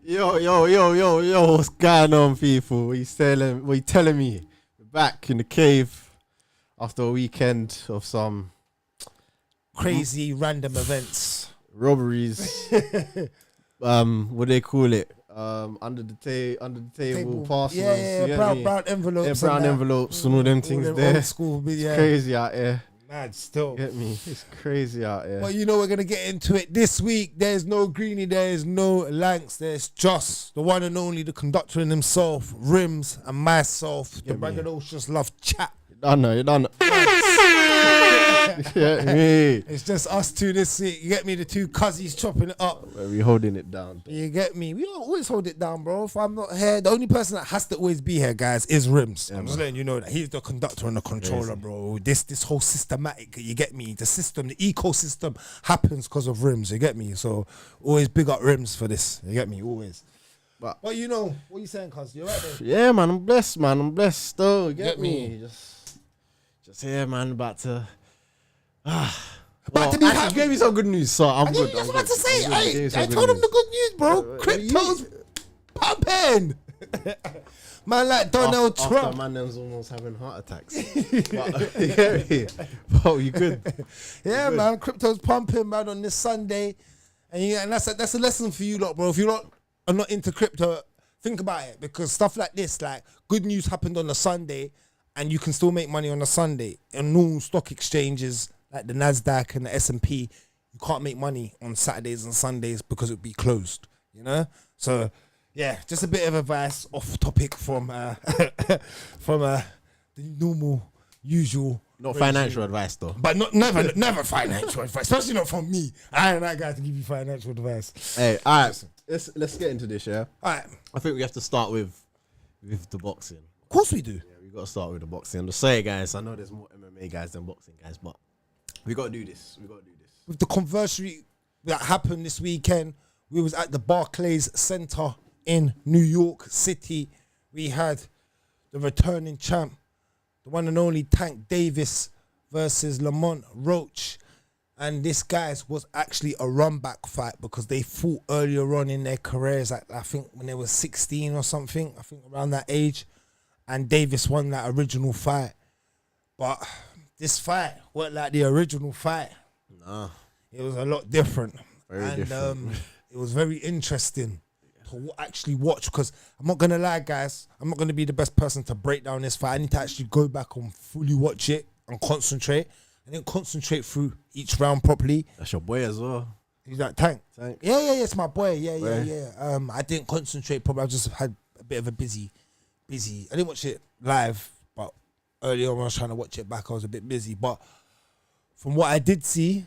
Yo, what's going on, people? What you telling me? We're back in the cave after a weekend of some crazy random events. Robberies. What do they call it? Under the table parcels. Brown envelopes. Yeah, brown envelopes and all them things there. Old school, it's crazy out here. Mad still. Get me? It's crazy out here. But you know we're gonna get into it this week. There's no Greeny, there's no Lankz, there's just the one and only, the conductor in himself, Rimz, and myself. The braggadocious love chat. You done. Get me? It's just us two this week. You get me? The two cuzzies chopping it up. We holding it down. You get me? We don't always hold it down, bro. If I'm not here, the only person that has to always be here, guys, is Rimz. I'm just letting you know that he's the conductor and the controller, bro. This whole systematic, you get me? The system, the ecosystem happens because of Rimz. You get me? So always big up Rimz for this. You get me? Always. But you know, what you saying, cuz? You right there? Yeah, man. I'm blessed, man. I'm blessed, though. You get me? Just here, man. About to actually gave me some good news, so I'm good. I was about to say, I told him the good news, bro. Crypto's pumping. Man, like Donald Trump. After man them's almost having heart attacks. But, you get me? Bro, you good? Yeah, good. Man. Crypto's pumping, man, on this Sunday. And that's a lesson for you lot, bro. If you lot are not into crypto, think about it. Because stuff like this, like good news happened on a Sunday, and you can still make money on a Sunday. And normal stock exchanges like the NASDAQ and the S&P, you can't make money on Saturdays and Sundays because it would be closed, you know? So, yeah, just a bit of advice off topic from the normal, usual. Not financial advice, though. But never financial advice, especially not from me. I ain't that guy to give you financial advice. Hey, all right, let's get into this, yeah? All right. I think we have to start with the boxing. Of course we do. Yeah, we got to start with the boxing. To say, guys, I know there's more MMA guys than boxing guys, but we got to do this. With the conversation that happened this weekend, we was at the Barclays Center in New York City. We had the returning champ, the one and only Tank Davis versus Lamont Roach. And this, guys, was actually a run-back fight because they fought earlier on in their careers, like I think when they were 16 or something, I think around that age. And Davis won that original fight. But this fight wasn't like the original fight. Nah. It was a lot different. Very different. It was very interesting to actually watch, because I'm not going to lie, guys. I'm not going to be the best person to break down this fight. I need to actually go back and fully watch it and concentrate. I didn't concentrate through each round properly. That's your boy as well. He's like, Tank. Yeah, it's my boy. Yeah. I didn't concentrate properly. I just had a bit of a busy. I didn't watch it live, but earlier when I was trying to watch it back, I was a bit busy. But from what I did see,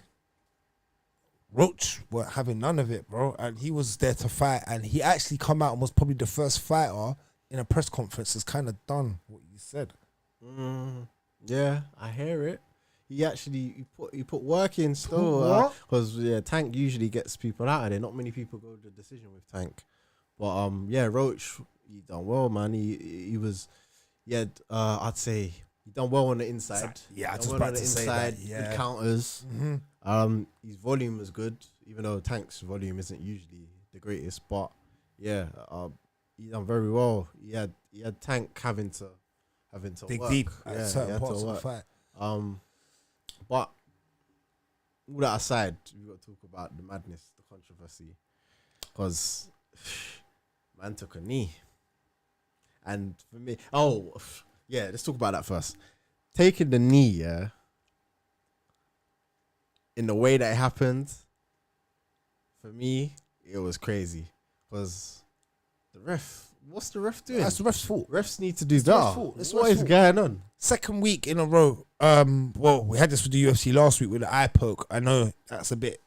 Roach weren't having none of it, bro. And he was there to fight. And he actually come out and was probably the first fighter in a press conference that's kind of done what you said. Yeah, I hear it. He put work in still. Because Tank usually gets people out of there. Not many people go to the decision with Tank. But Roach, he done well, man. I'd say he done well on the inside. Yeah, I just about to say that. Good counters. Mm-hmm. His volume was good, even though Tank's volume isn't usually the greatest. But he done very well. He had Tank having to dig work. Deep at certain parts of the fight. But all that aside, we got to talk about the madness, the controversy, because man took a knee. And for me, let's talk about that first. Taking the knee, in the way that it happened, for me, it was crazy. Because what's the ref doing? That's the ref's fault. Refs need to do that. What is going on? Second week in a row. We had this with the UFC last week with the eye poke. I know that's a bit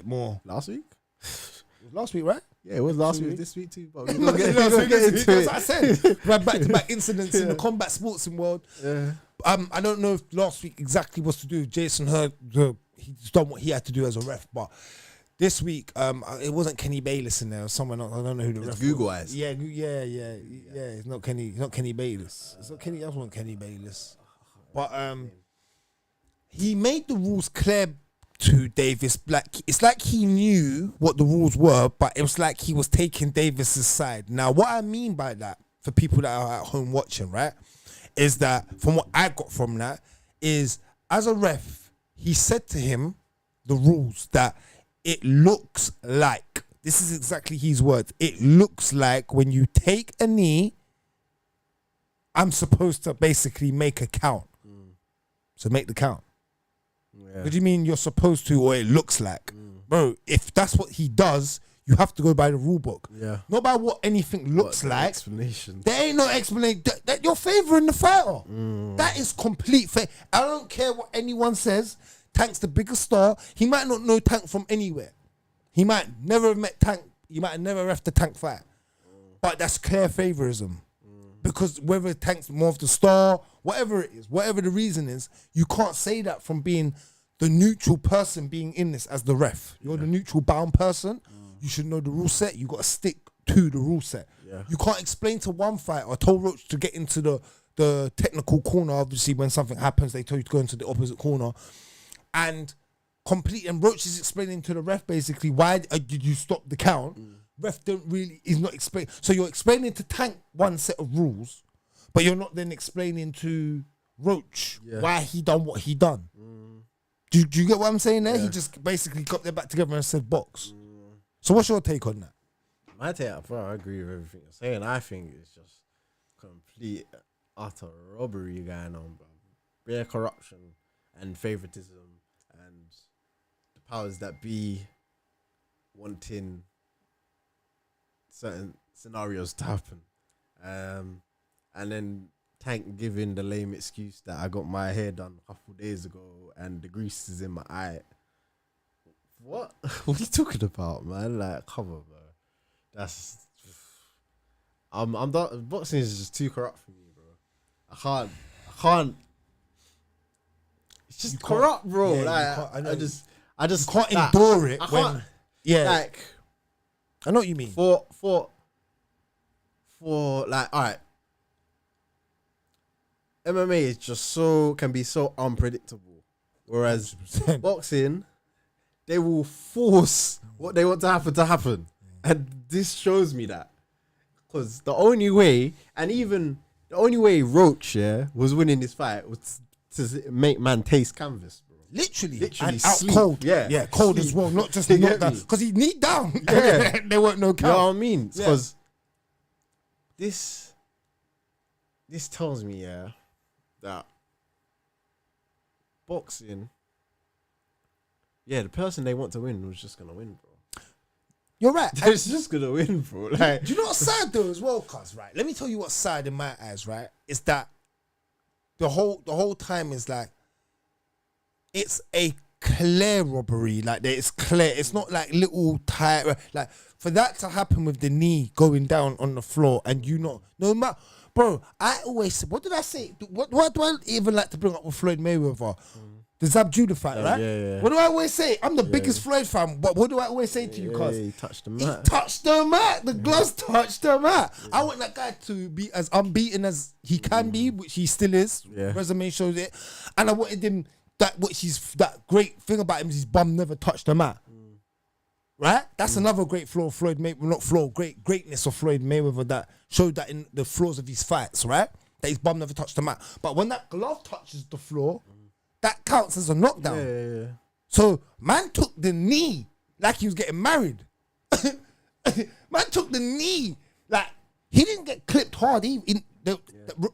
more. Last week? It was last week, right? Yeah, it was last week. This week too, but we're gonna get into it. I said. We had back-to-back incidents in the combat sportsing world. Yeah. I don't know if last week exactly was to do with Jason Hurd. He's done what he had to do as a ref, but this week, it wasn't Kenny Bayless in there. It was someone else. I don't know who the ref was. Google eyes. Yeah. It's not Kenny Bayless. It's not Kenny. Else wasn't Kenny Bayless. But he made the rules clear to Davis. Like, it's like he knew what the rules were, but it was like he was taking Davis's side. Now, what I mean by that, for people that are at home watching, right, is that from what I got from that is, as a ref, he said to him the rules that it looks like, this is exactly his words, it looks like when you take a knee, I'm supposed to basically make a count. So make the count. Yeah. What do you mean you're supposed to, or it looks like? Bro, if that's what he does, you have to go by the rule book. Yeah. Not by what anything looks like. Explanation. There ain't no explanation. That you're favouring the fighter. That is complete fair. I don't care what anyone says. Tank's the biggest star. He might not know Tank from anywhere. He might never have met Tank. He might have never ref the Tank fight. But that's clear favoritism. Because whether Tank's more of the star, whatever it is, whatever the reason is, you can't say that from being the neutral person being in this as the ref. You're the neutral bound person. You should know the rule set. You got to stick to the rule set. Yeah. You can't explain to one fighter. I told Roach to get into the technical corner. Obviously, when something happens, they tell you to go into the opposite corner. And Roach is explaining to the ref basically, why did you stop the count? Ref he's not explaining. So you're explaining to Tank one set of rules, but you're not then explaining to Roach why he done what he done. Do you get what I'm saying there? Yeah. He just basically got their back together and said box. So what's your take on that? My take, bro, I agree with everything you're saying. I think it's just complete, utter robbery going on, bro. Bare corruption and favoritism and the powers that be wanting certain scenarios to happen. And then Tank giving the lame excuse that I got my hair done a couple days ago and the grease is in my eye. What? What are you talking about, man? Like, come on, bro. That's... I'm done. Boxing is just too corrupt for me, bro. I can't... It's just corrupt, bro. Yeah, like, I just can't endure it. I can't... Like... I know what you mean. For like, all right. MMA is just can be so unpredictable. Whereas 100%. Boxing, they will force what they want to happen. And this shows me that. Because the only way Roach was winning this fight was to make man taste canvas. Literally and sleep. Out cold. Yeah, cold sleep. As well. Not just knocked down. Because he knee down. Yeah. There weren't no count. You know what I mean? Because this tells me, that boxing, the person they want to win was just going to win, bro. You're right. They're just going to win, bro. Like, do you know what's sad, though, as well, cuz, right? Let me tell you what's sad in my eyes, right? Is that the whole time is like, it's a clear robbery. Like, it's clear. It's not like little tight. Like, for that to happen with the knee going down on the floor and no matter, bro, I always say, what did I say? What do I even like to bring up with Floyd Mayweather? The Zab Judah fight, right? Yeah. What do I always say? I'm the biggest Floyd fan, but what do I always say to you, cuz? He touched the mat. He touched the mat. The gloves touched the mat. I want that guy to be as unbeaten as he can be, which he still is. Resume shows it. And I wanted him... that great thing about him is his bum never touched the mat. Right? That's another great flaw of Floyd Mayweather, not flaw, greatness of Floyd Mayweather that showed that in the flaws of his fights, right? That his bum never touched the mat. But when that glove touches the floor, that counts as a knockdown. Yeah. So man took the knee like he was getting married. Man took the knee like he didn't get clipped hard.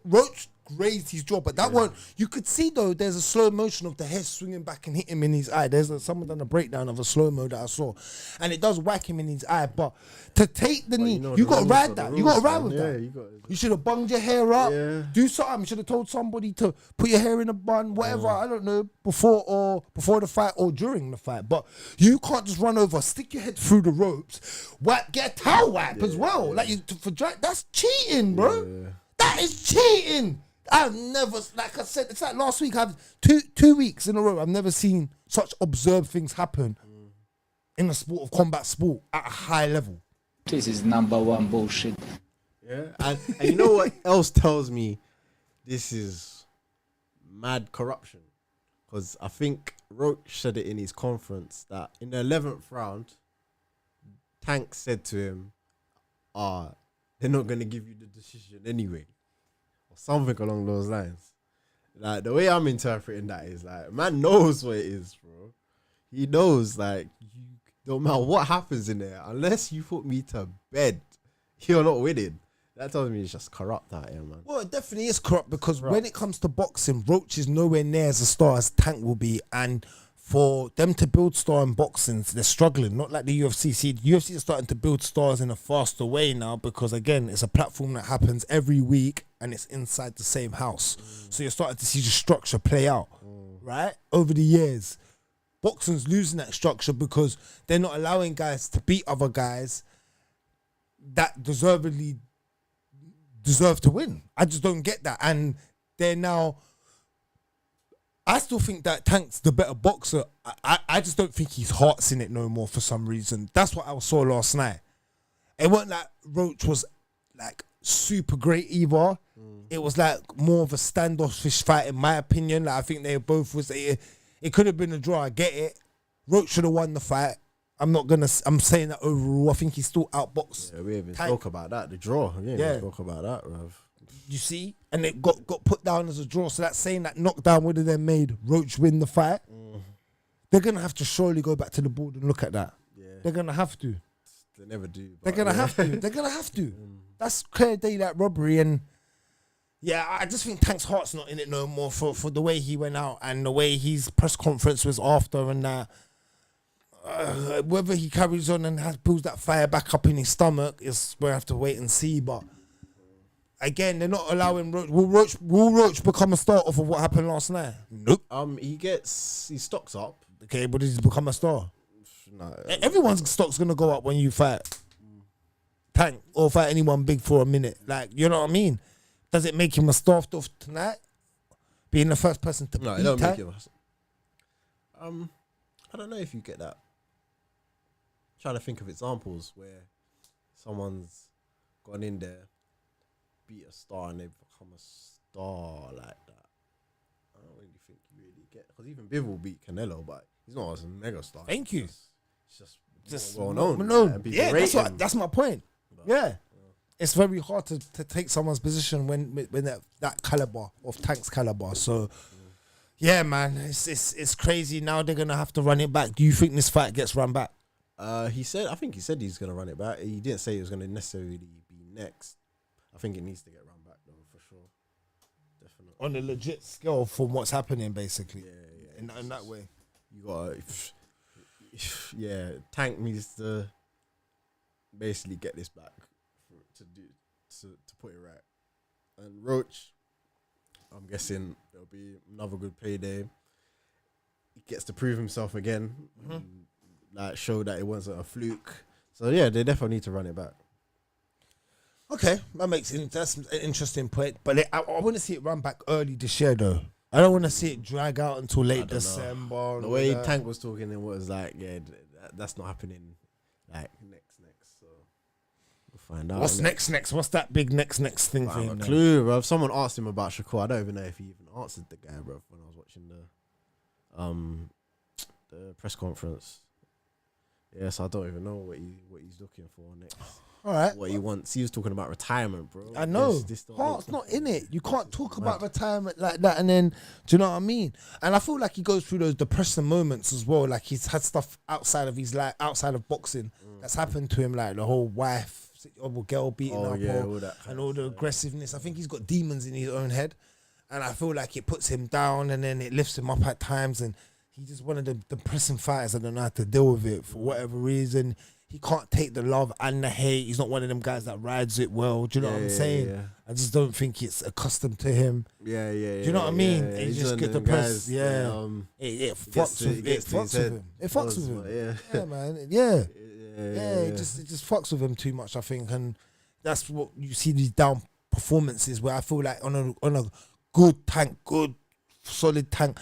Roach grazed his jaw, but that one you could see though. There's a slow motion of the hair swinging back and hit him in his eye. Someone done a breakdown of a slow mo that I saw, and it does whack him in his eye. But to take the knee, you got to ride that. You got to ride with that. You should have bunged your hair up. Do something. You should have told somebody to put your hair in a bun, whatever. I don't know, before the fight or during the fight. But you can't just run over, stick your head through the ropes, get a towel wipe as well. Like that's cheating, bro. That is cheating. I've never, like I said, it's like last week. I've 2 weeks in a row. I've never seen such absurd things happen in the sport of combat sport at a high level. This is number one bullshit. Yeah, and you know what else tells me this is mad corruption? Because I think Roach said it in his conference that in the 11th round, Tank said to him, they're not going to give you the decision anyway. Or something along those lines. Like, the way I'm interpreting that is like, man knows what it is, bro. He knows, like, no matter what happens in there, unless you put me to bed, you're not winning. That tells me it's just corrupt out here, man. Well, it definitely is corrupt because when it comes to boxing, Roach is nowhere near as a star as Tank will be. And for them to build star in boxing, they're struggling. Not like the UFC. See, the UFC is starting to build stars in a faster way now because, again, it's a platform that happens every week and it's inside the same house. So you're starting to see the structure play out, right? Over the years. Boxing's losing that structure because they're not allowing guys to beat other guys that deserve to win. I just don't get that. And they're now... I still think that Tank's the better boxer. I just don't think his heart's in it no more for some reason. That's what I saw last night. It wasn't like Roach was like super great either. It was like more of a standoffish fight in my opinion. Like I think they both was... It could have been a draw. I get it. Roach should have won the fight. I'm saying that overall. I think he still outboxed. Yeah, we haven't spoke about that. The draw. Yeah, spoke about that, bruv. You see? And it got put down as a draw. So that's saying that knockdown would have then made Roach win the fight. They're going to have to surely go back to the board and look at that. Yeah. They're going to have to. They never do. They're going to have to. They're going to have to. That's clear daylight robbery. And yeah, I just think Tank's heart's not in it no more for the way he went out and the way his press conference was after and that. Whether he carries on and pulls that fire back up in his stomach is we'll have to wait and see. But again, they're not allowing Roach. Will Roach become a star off of what happened last night? Nope. He gets his stocks up. Okay, but does he become a star? No. Everyone's stock's gonna go up when you fight Tank or fight anyone big for a minute. Like, you know what I mean? Does it make him a star off tonight? Being the first person to beat Tank? Make him I don't know if you get that. Trying to think of examples where someone's gone in there, beat a star, and they've become a star like that. I don't really think you really get, because even Bivol beat Canelo, but he's not a mega star. Thank you. It's just well known. Known. Yeah, that's my point. Yeah. It's very hard to take someone's position when that caliber of Tank's caliber. So yeah, man, it's crazy. Now they're gonna have to run it back. Do you think this fight gets run back? I think he said he's gonna run it back. He didn't say it was gonna necessarily be next. I think it needs to get run back though, for sure. Definitely. On a legit scale from what's happening, basically. Yeah. In that way. You gotta, Tank needs to basically get this back to put it right. And Roach, I'm guessing there'll be another good payday. He gets to prove himself again. Like, show that it wasn't a fluke. So yeah, they definitely need to run it back. Okay, that's an interesting point. But I want to see it run back early this year, though. I don't want to see it drag out until late December. The way Tank was talking, it was like, yeah, that's not happening. Like next. So we'll find out. What's next? What's that big next thing? I have a clue, bro. If someone asked him about Shakur, I don't even know if he even answered the guy, bro. When I was watching the press conference. Yes, I don't even know what he's looking for next. All right. What he wants. He was talking about retirement, bro. I know. Heart's not in it. You can't talk about retirement like that and then, do you know what I mean? And I feel like he goes through those depressing moments as well. Like he's had stuff outside of his life, outside of boxing that's happened to him, like the whole wife or girl beating up all the aggressiveness. I think he's got demons in his own head. And I feel like it puts him down and then it lifts him up at times, and he's just one of the depressing fighters that don't know how to deal with it for whatever reason. He can't take the love and the hate. He's not one of them guys that rides it well. Do you know what I'm saying? Yeah. I just don't think it's accustomed to him. Yeah. Do you know what I mean? Yeah. He just get depressed. It fucks with him. It fucks with him. Yeah, man. Yeah. It just fucks with him too much, I think. And that's what you see, these down performances where I feel like on a good Tank, good solid Tank,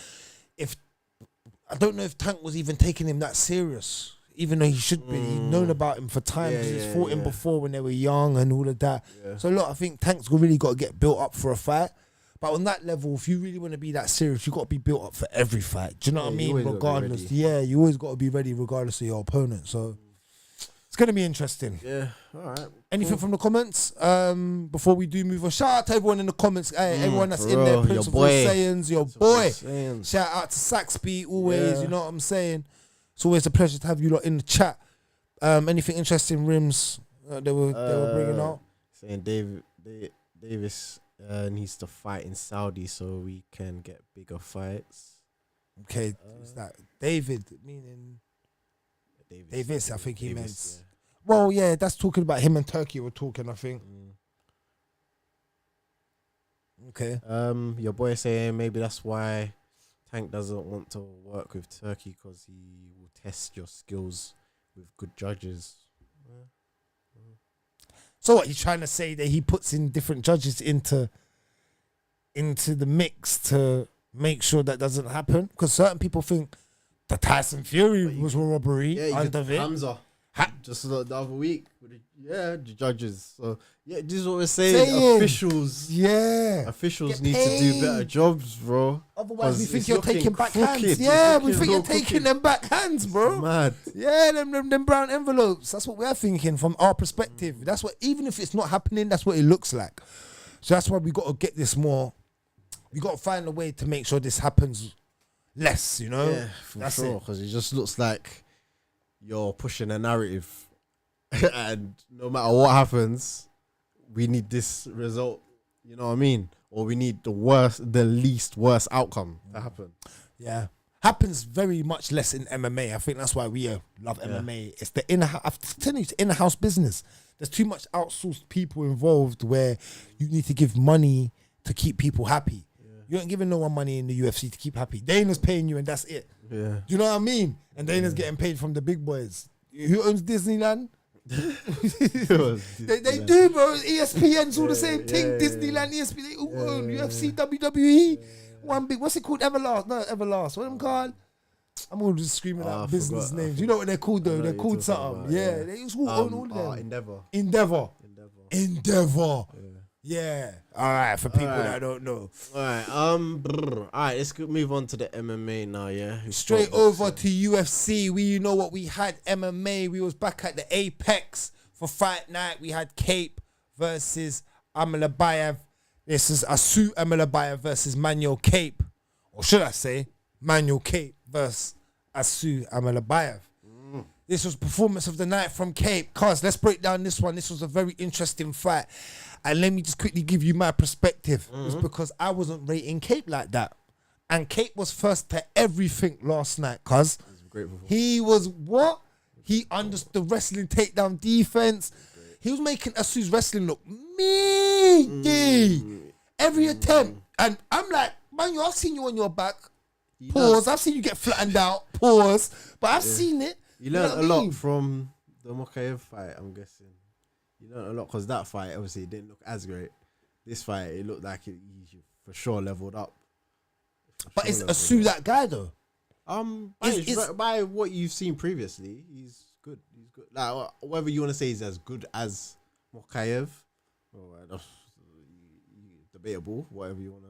I don't know if Tank was even taking him that serious, even though he should be. He'd known about him for time because he's fought him before when they were young and all of that. Yeah. So look, I think Tank's really got to get built up for a fight. But on that level, if you really want to be that serious, you got to be built up for every fight. Do you know what I mean? Regardless, you always got to be ready, regardless of your opponent. So it's gonna be interesting. Yeah, all right. Anything from the comments? Before we do move on, shout out to everyone in the comments. Hey, everyone that's in there, Prince of All Sayings, your boy. Shout out to Saxby, always. You know what I'm saying? It's always a pleasure to have you lot in the chat. Anything interesting, Rimz? They were bringing out. Saying Davis needs to fight in Saudi so we can get bigger fights. Okay, is that David? Meaning Davis, I think he meant. Yeah. Well, yeah, that's talking about him and Turkey. We're talking, I think. Okay. Your boy saying maybe that's why Tank doesn't want to work with Turkey because he will test your skills with good judges. So what, he's trying to say that he puts in different judges into the mix to make sure that doesn't happen? Because certain people think the Tyson Fury was a robbery under it. Hamza. Just the other week. The judges. So, this is what we're saying. Officials. Yeah. Officials need to do better jobs, bro. Otherwise, we think you're taking backhands. Yeah, we think you're taking them backhands, bro. It's mad. Yeah, them brown envelopes. That's what we're thinking from our perspective. That's what, even if it's not happening, that's what it looks like. So that's why we got to get this more. We got to find a way to make sure this happens less, you know? Yeah, for sure. Because it just looks like you're pushing a narrative. And no matter what happens, we need this result. You know what I mean? Or we need the least worst outcome to happen. Yeah. Happens very much less in MMA. I think that's why we love MMA. It's the I'm telling you, it's in-house business. There's too much outsourced people involved where you need to give money to keep people happy. You ain't giving no one money in the UFC to keep happy. Dana's paying you and that's it. Yeah. Do you know what I mean? And Dana's getting paid from the big boys. Who owns Disneyland? they do, bro. ESPN's all the same thing. Disneyland, ESPN, they all own UFC, WWE. One big, what's it called? Everlast. No, Everlast. What them called? I'm all just screaming out business names. You know what they're called though? They're called something. They all own all of them. Endeavor. Yeah. All right, for people that don't know. All right, let's move on to the MMA now, yeah? Straight over to UFC. We know what we had MMA. We was back at the Apex for fight night. We had Kape versus Almabayev. This is Asu Almabayev versus Manuel Kape. Or should I say, Manuel Kape versus Asu Almabayev. This was performance of the night from Kape. Cuz, let's break down this one. This was a very interesting fight. And let me just quickly give you my perspective. It's because I wasn't rating Kape like that. And Kape was first to everything last night, cuz. He was what? He understood the wrestling takedown defense. He was making Asu's wrestling look meaty. Every attempt. And I'm like, man, I've seen you on your back. Pause. I've seen you get flattened out. Pause. But I've seen it. You learned a lot from the Marquez fight, I'm guessing. You learned a lot because that fight, obviously, it didn't look as great. This fight, it looked like he for sure leveled up. But is Asu that guy, though? By what you've seen previously, he's good. He's good. Like, whether you want to say he's as good as Marquez, debatable. Whatever you want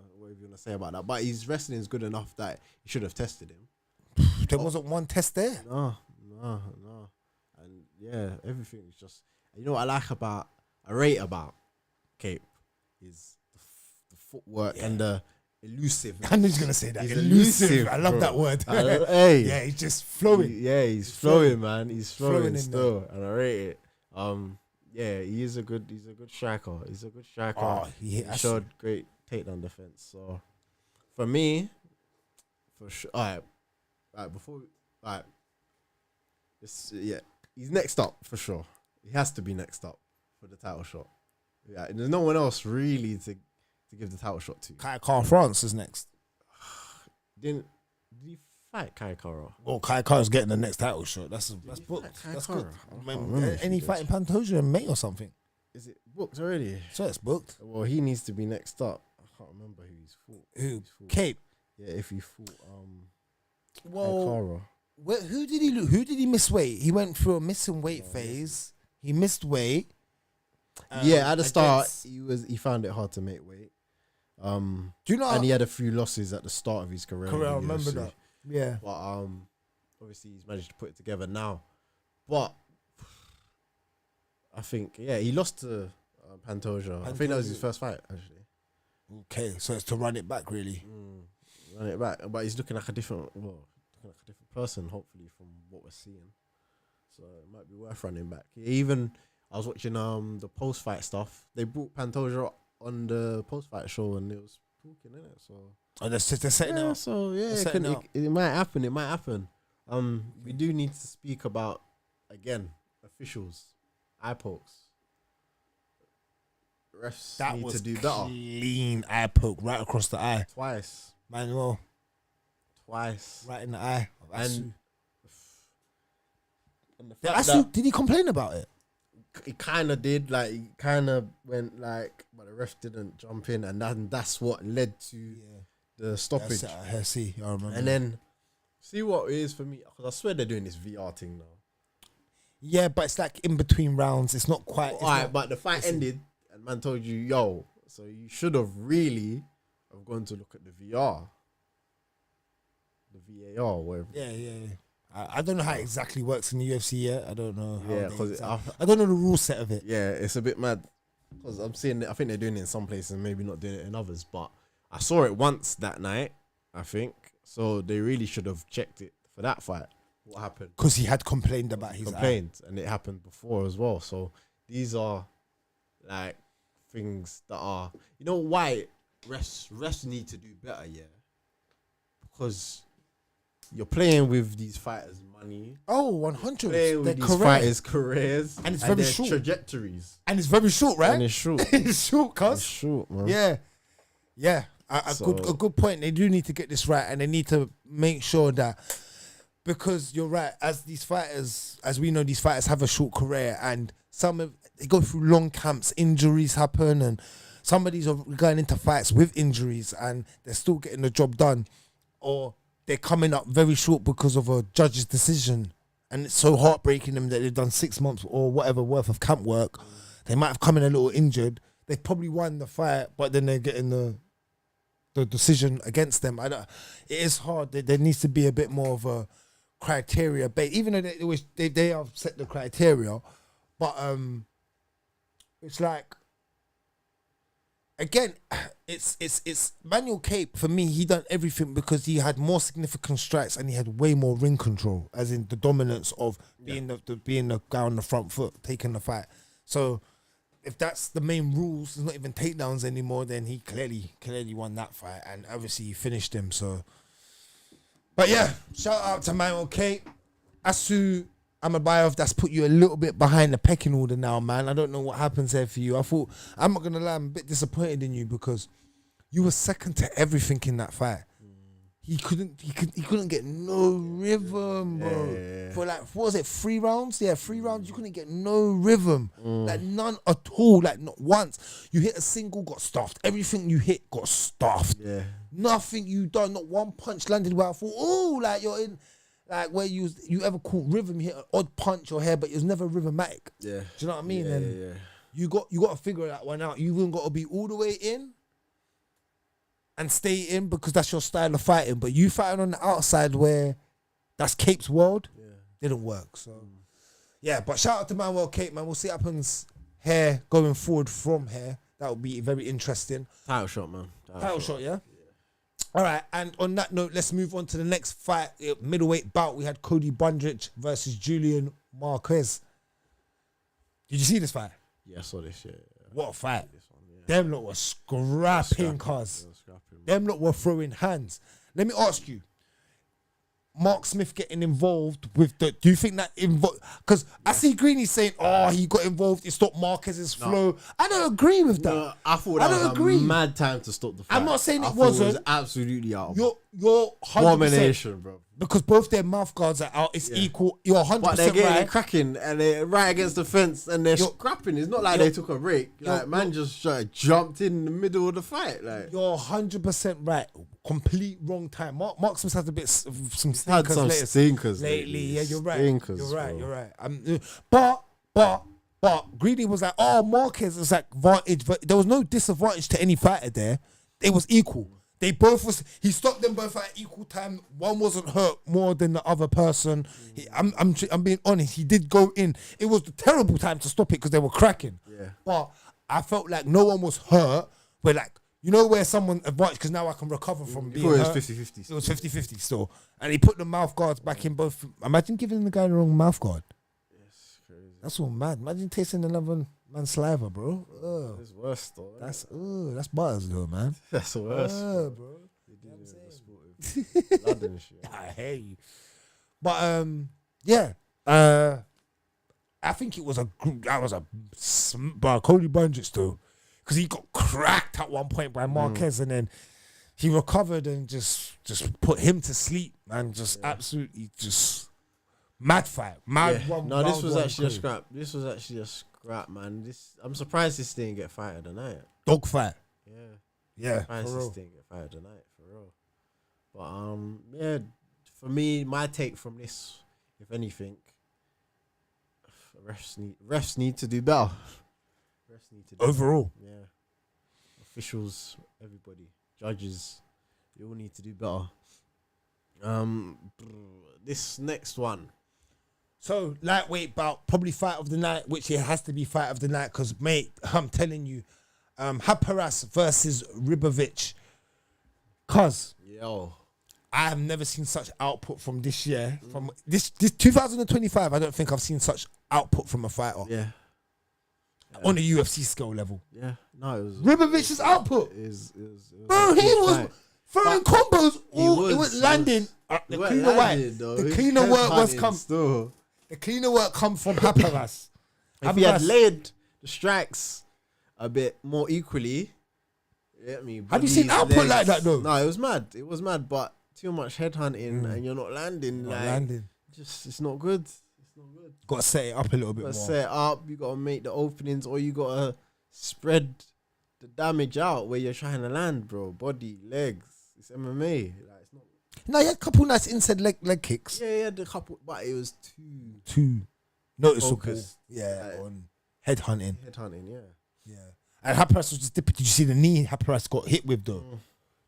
to say about that. But his wrestling is good enough that you should have tested him. There wasn't one test there. No. And yeah, everything is just. You know what I rate about Kape is the footwork and the elusive. I knew he was gonna say that. Elusive. I love that word. Hey, yeah, he's just flowing. He's flowing, man. He's flowing still, and I rate it. Yeah, he's a good striker. He's a good striker. Oh, he showed great takedown defense. So for me, for sure. All right. He's next up for sure. He has to be next up for the title shot. Yeah, there's no one else really to give the title shot to. Haqparast is next. Did he fight Haqparast? Well, Haqparast getting the next title shot. That's booked. That's good. Any fight in Pantoja in May or something? Is it booked already? So it's booked. Well, he needs to be next up. I can't remember who he's fought. Who? Kape. Yeah, if he fought Haqparast. Who did he lose? Who did he miss weight? He went through a missing weight phase. He missed weight. At the start, he found it hard to make weight. Do you know? And he had a few losses at the start of his career. I in the remember UFC. that. Yeah. But obviously he's managed to put it together now. But I think he lost to Pantoja. I think that was his first fight actually. Okay, so it's to run it back really. Run it back, but he's looking like a different person. Hopefully, from what we're seeing, so it might be worth running back. Even I was watching the post fight stuff. They brought Pantoja on the post fight show, and it was talking in it. So they're setting it up. So it might happen. It might happen. We do need to speak about again officials, eye pokes. Refs That need was to do better. Clean eye poke right across the eye. Twice. Manuel. Twice. Right in the eye. And the Yeah, fact Asu, did he complain about it? he kind of did, like, he kind of went like, but the ref didn't jump in, and that's what led to the stoppage. I see. I remember. And then see what it is for me, because I swear they're doing this VR thing now. Yeah, but it's like in between rounds. It's not quite. All right, but the fight ended, and man told you, yo, so you should have really have gone to look at the VR, the VAR, whatever. Yeah. I don't know how it exactly works in the UFC yet. I don't know. Yeah, because I don't know the rule set of it. Yeah, it's a bit mad because I'm seeing. I think they're doing it in some places, maybe not doing it in others. But I saw it once that night, I think. So they really should have checked it for that fight. What happened? Because he had complained about his eye. And it happened before as well. So these are like things that are, you know, why refs need to do better, yeah, because you're playing with these fighters' money. Oh, 100. Playing with these fighters' careers. And it's very their short. trajectories. And it's very short, right? And it's short. It's short, cuz. It's short, man. Yeah. A good point. They do need to get this right, and they need to make sure that, because you're right, as we know, these fighters have a short career, and they go through long camps, injuries happen, and some of these are going into fights with injuries, and they're still getting the job done, or they're coming up very short because of a judge's decision, and it's so heartbreaking them that they've done 6 months or whatever worth of camp work. They might have come in a little injured. They've probably won the fight, but then they're getting the decision against them. It is hard. There needs to be a bit more of a criteria based, even though they have set the criteria, but it's like, again, it's Manuel Kape. For me, he done everything because he had more significant strikes and he had way more ring control, as in the dominance of being the guy on the front foot, taking the fight. So if that's the main rules, it's not even takedowns anymore, then he clearly won that fight, and obviously he finished him. So, but yeah, shout out to Manuel Kape. Asu Almabayev, that's put you a little bit behind the pecking order now, man. I don't know what happens there for you. I'm not gonna lie, I'm a bit disappointed in you because you were second to everything in that fight. He couldn't get no rhythm, bro. For like, what was it, 3 rounds? Yeah, 3 rounds. You couldn't get no rhythm, like none at all. Like not once. You hit a single, got stuffed. Everything you hit got stuffed. Yeah. Nothing you done. Not one punch landed where I thought, oh, like you're in. Like where you ever caught rhythm, you hit an odd punch or hair, but it was never rhythmatic. Yeah. Do you know what I mean? And you got to figure that one out. You even got to be all the way in and stay in because that's your style of fighting. But you fighting on the outside where that's Kape's world, didn't work. So yeah, but shout out to Manuel Kape, man. We'll see what happens here going forward from here. That would be very interesting. Title shot, man. Title shot, yeah? All right, and on that note, let's move on to the next fight. Middleweight bout, we had Cody Brundage versus Julian Marquez. Did you see this fight? Yeah, I saw this, yeah. What a fight. Them lot were scrapping, cuz. Them lot were throwing hands. Let me ask you, Mark Smith getting involved with do you think that because I see Greeny saying, oh, he got involved, it stopped Marquez's flow. I don't agree with that. No, I thought that was a mad time to stop the fight. I'm not saying it wasn't. It was absolutely out. You're 100%. Domination, bro. Because both their mouth guards are out, it's equal. You're 100% but they're getting right. cracking and they're right against the fence and they're scrapping. It's not like they took a break. Like man just jumped in the middle of the fight. Like you're 100% right. Complete wrong time. Mark Smith has a bit of some stinkers lately. Yeah, you're right. You're right. But Greeny was like, oh, Marquez was like advantage, but there was no disadvantage to any fighter there. It was equal. They both was. He stopped them both at equal time. One wasn't hurt more than the other person. I'm being honest. He did go in. It was a terrible time to stop it because they were cracking. Yeah. But I felt like no one was hurt. Where like where someone advanced because now I can recover from being hurt. It was 50-50. It was 50-50 still, and he put the mouth guards back in both. Imagine giving the guy the wrong mouth guard. Yes, crazy. That's all mad. Imagine tasting another man's saliva, bro. It's worse though. That's butters though, man. That's worse, bro. They did it in the sport with blood and shit. I hear you. But yeah. I think it was Cody Brundage though, because he got cracked at one point by Marquez, and then he recovered and just put him to sleep, man. Just absolutely just mad fight, mad. Yeah. One, No, this was one actually a code. scrap. This was actually a scrap, man. I'm surprised this didn't get fired tonight. Dog fight. Yeah, Yeah, surprised for this real. didn't get fired tonight, for real. But yeah, for me, my take from this, if anything, refs need to do better. Refs need to do Overall. better. Yeah, officials, everybody, judges, they all need to do better. This next one. So lightweight bout, probably fight of the night, which it has to be fight of the night because, mate, I'm telling you, Haqparast versus Ribovics. Cause Yo. I have never seen such output from this year. From this 2025, I don't think I've seen such output from a fighter Yeah. on the UFC scale level. Yeah. No, it was Ribovic's output. It was Bro, a he good was fight. throwing combos. He It was landing. He The weren't cleaner landing, work. though. The He cleaner kept work was hunting come. still. The cleaner work come from Haqparast. If he had laid the strikes a bit more equally, Have you seen output like that though? No, it was mad. It was mad, but too much headhunting and you're not landing. Not like, landing. Just it's not good. It's not good. Got to set it up a little bit You gotta more. set it up. You gotta make the openings, or you gotta spread the damage out where you're trying to land, bro. Body, legs. It's MMA. Like, it's not. No, he had a couple nice inside leg kicks. Yeah, he had a couple, but it was Too noticeable. Focused. Yeah, Like, on headhunting. headhunting. Yeah. Yeah. And Haqparast was just dipping. Did you see the knee Haqparast got hit with though?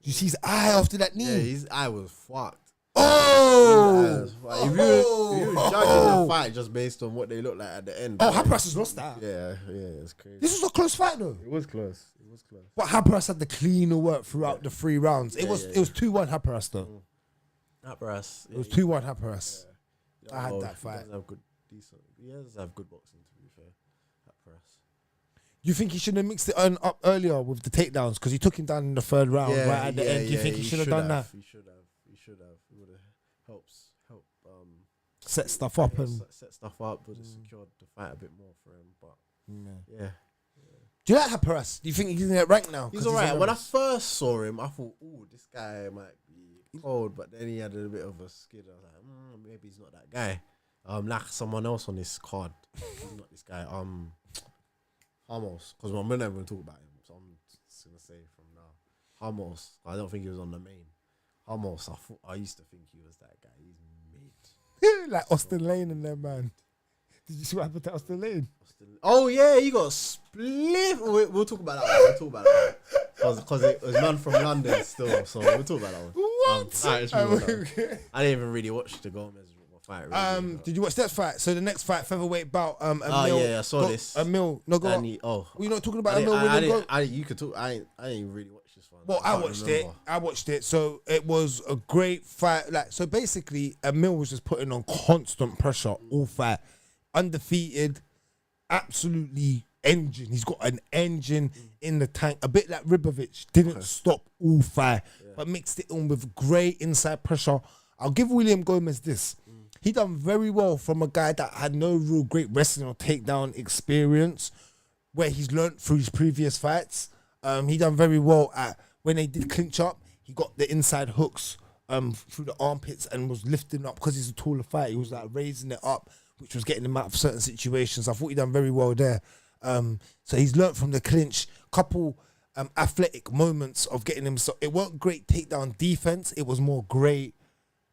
Did you see his eye after that knee? Yeah, his eye was fucked. Oh! If you were judging the fight just based on what they look like at the end. Oh, like, Haqparast has lost that. Yeah, it's crazy. This was a close fight though. It was close. It was close. But Haqparast had the cleaner work throughout the 3 rounds. It Yeah, was yeah, it was 2-1 Haqparast though. Haqparast. It was 2-1 Haqparast. I had that He fight. does have good, decent. He does have good boxing, to be fair. Haqparast. You think he should have mixed it up earlier with the takedowns because he took him down in the 3rd round right at the end? Do you think he should have done that? He should have. It would have helped Set stuff up and set stuff up. Would have secured the fight a bit more for him. But yeah. do you like Haqparast? Do you think he's in that rank now? He's alright. When I first saw him, I thought, "Oh, this guy might be cold," but then he had a bit of a skid. I was like, "Maybe he's not that guy." Like someone else on this card. He's not this guy. Ramos, because I'm not even talk about him, so I'm just gonna say from now, Ramos. I don't think he was on the main. Ramos, I used to think he was that guy. He's mid. like Austin Lane and them, man. Did you see what happened to Austin Lane? Oh yeah, he got split. We'll talk about that one. Because it was man from London still, so we'll talk about that one. What? Alright, let's move on. I didn't even really watch the Gomez fight. Really, Did you watch that fight? So the next fight, featherweight bout. I saw this. Emil, no go. We're not talking about Emil winning. You could talk. I didn't really watch this one. Well, I watched it. So it was a great fight. Like, so basically, Emil was just putting on constant pressure all fight, undefeated, absolutely engine. He's got an engine in the tank. A bit like Ribovics, didn't stop all fight, but mixed it in with great inside pressure. I'll give William Gomez this. He done very well from a guy that had no real great wrestling or takedown experience, where he's learnt through his previous fights. He done very well at when they did clinch up. He got the inside hooks through the armpits and was lifting up because he's a taller fighter. He was like raising it up, which was getting him out of certain situations. I thought he done very well there. So he's learnt from the clinch. Couple athletic moments of getting him. So it weren't great takedown defense. It was more great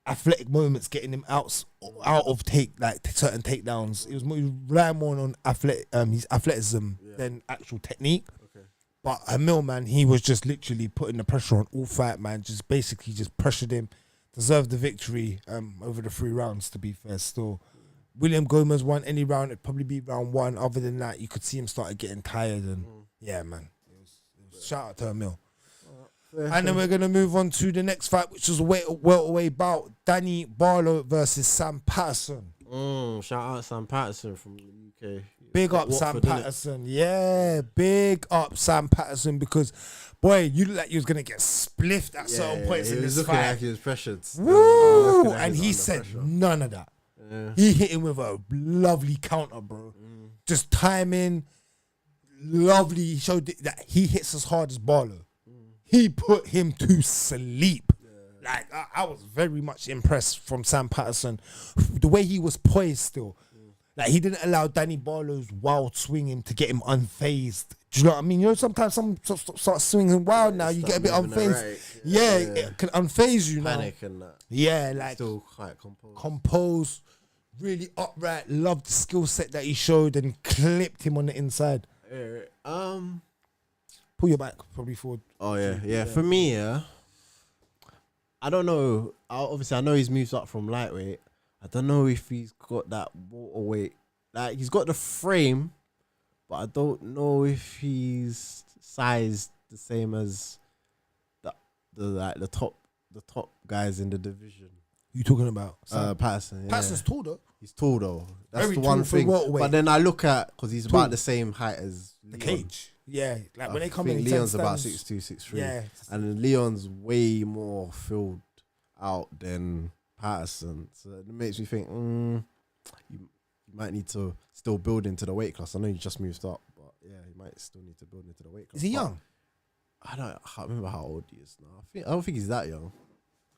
athletic moments getting him out of certain takedowns. It was more rely more on his athleticism than actual technique. But Emil, man, he was just literally putting the pressure on all fight, man. Just basically just pressured him. Deserved the victory over the 3 rounds, to be fair, still. William Gomez won any round. It'd probably be round 1. Other than that, you could see him started getting tired. And yeah, man. It was shout out to Emil. And then we're going to move on to the next fight, which was a welterweight bout. Danny Barlow versus Sam Patterson. Shout out Sam Patterson from the UK. Big up Sam Patterson. Yeah, big up Sam Patterson, because, boy, you look like you was going to get spliffed at certain points in this fight. Like he was pressured. Woo! And he said none of that. Yeah. He hit him with a lovely counter, bro. Just timing, lovely. He showed that he hits as hard as Barlow. He put him to sleep. Like, I was very much impressed from Sam Patterson. The way he was poised still. Like, he didn't allow Danny Barlow's wild swinging to get him unfazed. Do you know what I mean? You know, sometimes some start swinging wild now. You get a bit unfazed. Right. Yeah, it can unfaze you now. Panic and that. Yeah, like. Still quite composed. Composed, really upright. Loved the skill set that he showed and clipped him on the inside. Pull your back, probably forward. Oh, yeah. For me, I don't know. Obviously, I know he's moved up from lightweight. I don't know if he's got that waterweight. Like, he's got the frame, but I don't know if he's sized the same as the top guys in the division. You talking about Patterson? Yeah. Patterson's tall though. He's tall though. That's Very the one thing. welterweight. But then I look at, because he's about the same height as the Leon. Cage. Yeah, like when they come I in, think Leon's about 6'2", 6'3". Yeah, and Leon's way more filled out than Patterson, so it makes me think you might need to still build into the weight class. I know you just moved up, but yeah, you might still need to build into the weight class. Is he young? I can't remember how old he is now. I don't think he's that young.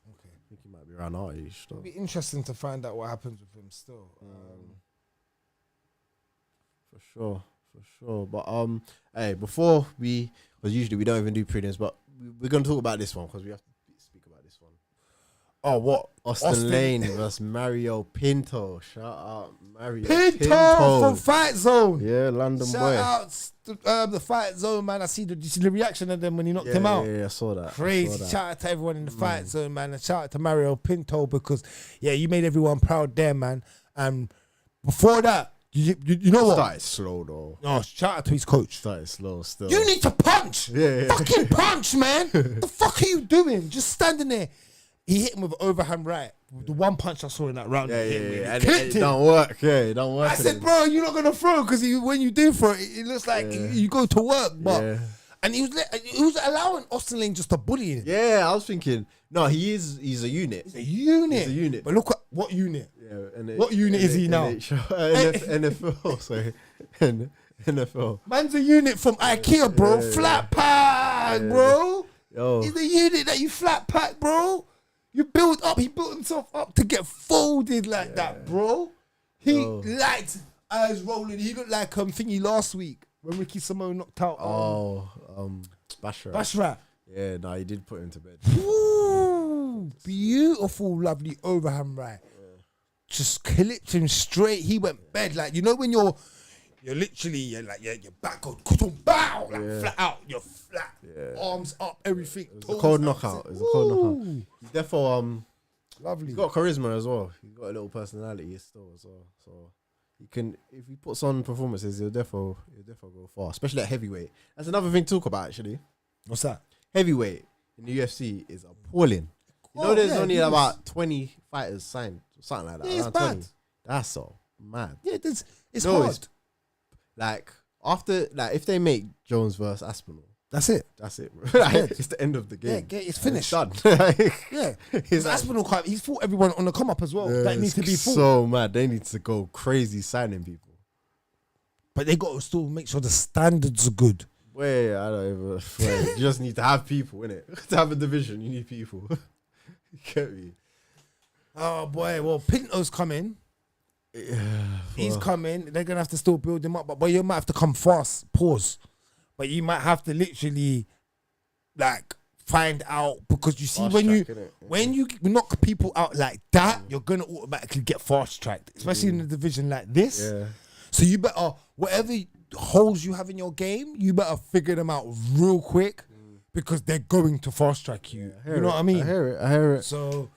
Okay, I think he might be around our age. It'll be interesting to find out what happens with him still. For sure. But hey, before because usually we don't even do prelims, but we're gonna talk about this one because we have to speak about this one. Oh, what? Austin Lane versus Mario Pinto. Shout out Mario Pinto from Fight Zone. Yeah, London Shout boy. Shout out the Fight Zone, man. Did you see the reaction of them when he knocked him out? Yeah, I saw that. Crazy. Shout out to everyone in the Fight Zone, man. And shout out to Mario Pinto, because, yeah, you made everyone proud there, man. And before that, you know what? Started slow, though. No, shout out to his coach. Started slow still. You need to punch. Yeah. Fucking punch, man. The fuck are you doing? Just standing there. He hit him with an overhand right. The one punch I saw in that round. Yeah. And it don't work. Yeah, it don't work. I said, bro, you're not going to throw, because when you do throw, it looks like you go to work. But and he was allowing Austin Lane just to bully him. Yeah, I was thinking, no, he's a unit. He's a unit. But look at what unit. Yeah, what unit is he now? NFL, sorry. NFL. Man's a unit from IKEA, bro. Flat pack, bro. Yo. He's a unit that you flat pack, bro. You build up. He built himself up to get folded like that, bro. He liked eyes rolling. He looked like thingy last week when Ricky Simone knocked out. Bashra. Yeah, no, he did put him to bed. Ooh, beautiful, lovely overhand right. Just clipped him straight. He went bed, like, you know when you're literally your back goes bow, like flat out. You're flat, arms up, everything. It was a cold knockout. He's therefore lovely. He's got charisma as well. He's got a little personality still as well. So he can, if he puts on performances, he'll definitely go far. Especially at heavyweight. That's another thing to talk about actually. What's that? Heavyweight in the UFC is appalling. You know, there's only about 20 fighters signed, something like that. Yeah, it's bad. 20. That's so mad. Yeah, it's hard. If they make Jones versus Aspinall, that's it. Bro. It's the end of the game. Yeah, it's finished. It's done. Yeah, he's Aspinall. He's fought everyone on the come up as well. That needs to be fought. So mad. They need to go crazy signing people. But they got to still make sure the standards are good. Wait, I don't even. You just need to have people, innit? To have a division, you need people. You get me? Oh boy, well, Pinto's coming. Yeah, he's coming. They're gonna have to still build him up, but you might have to come fast. Pause. But you might have to literally, like, find out, because you see when you knock people out like that, you're gonna automatically get fast tracked, especially in a division like this. Yeah. So you better holes you have in your game, you better figure them out real quick because they're going to fast track you. You know what I mean? I hear it. So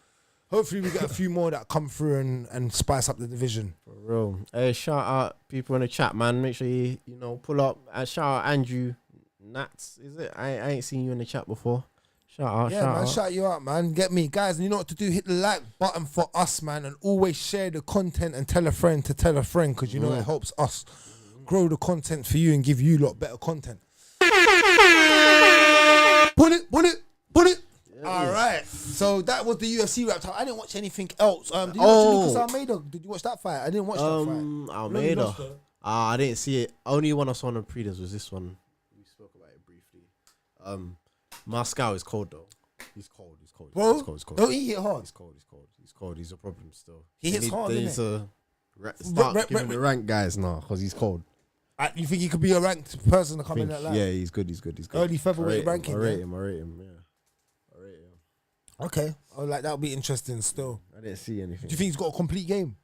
hopefully we get a few more that come through and spice up the division. For real. Hey, shout out people in the chat, man. Make sure you pull up. Shout out Andrew Nats. Is it? I ain't seen you in the chat before. Shout out. Shout you out, man. Get me, guys. And you know what to do? Hit the like button for us, man, and always share the content and tell a friend to tell a friend because you know it helps us grow the content for you and give you lot better content. Put it. Yeah. All right. So that was the UFC wrapped up. I didn't watch anything else. Did you watch Lucas Almeida? Did you watch that fight? I didn't watch that fight. Almeida. I didn't see it. Only one I saw on the prelims was this one. We spoke about it briefly. Moscow is cold though. He's cold. Bro, he's cold. Don't he hit hard? He's cold. He's a problem still. He hits hard, They need to start giving the rank guys now because he's cold. You think he could be a ranked person to come in that line? Yeah, he's good. Early featherweight ranking. I rate him. Yeah. I rate him. Okay. That'll be interesting still. I didn't see anything. Do you think he's got a complete game?